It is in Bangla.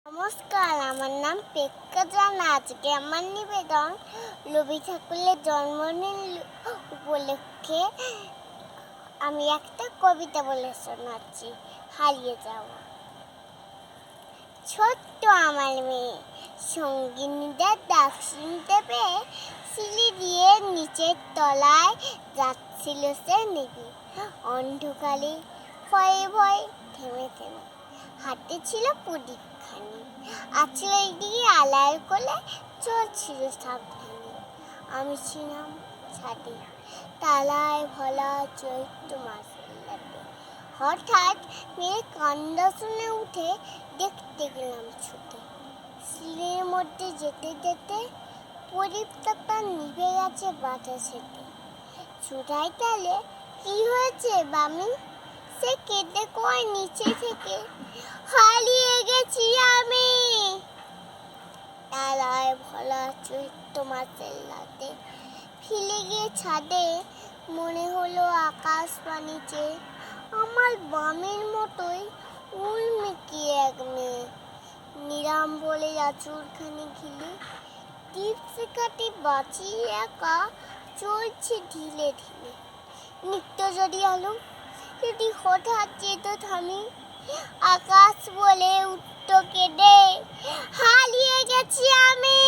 নমস্কার, আমার নাম পেক্কা জানা। আজকে আমার নিবেদন রবি ঠাকুরের জন্মদিন উপলক্ষে আমি একটা কবিতা বলে শোনাচ্ছি। হারিয়ে যাব। ছোট্ট আমার মেয়ে সঙ্গিনীদের ডাক শুনতে পেয়ে সিঁড়ি দিয়ে নিচের তলায় যাচ্ছিল সে নেবে। অন্ধকারে ভয়ে ভয়ে থেমে থেমে হাতে ছিল প্রদীপখানি, আঁচলের দিকে আলার কোলে চলছিল সাবধানে। আমি ছিলাম ছাদে, তালায় ভোলা চৈত্র মাসের রাতে। হঠাৎ মেয়ের কান্না শুনে উঠে দেখতে গেলাম ছুটে। সিঁড়ির মধ্যে যেতে যেতে প্রদীপটা নিভে গেছে বাতাসেতে। চূড়ায় তালে কি হয়েছে বামি? সে কেঁদে কয় নিচে থেকে, হারিয়ে গেছি আমি। তালায় ভোলা চৈত্র মাসের রাতে ফিরে গিয়ে ছাদে মনে হলো আকাশ পানিতে আমার বামের মতোই উল্মিকি এক মেয়ে। নিরাম বলে আঁচড়খানি ঘিলে দীপশিখাটি বাঁচিয়ে একা চলছে ঢিলে ঢিলে। নিত্য যদি আলো যদি হঠাৎ যেত থামি, আকাশ বলে উঠত কেঁদে, হারিয়ে গেছি আমি।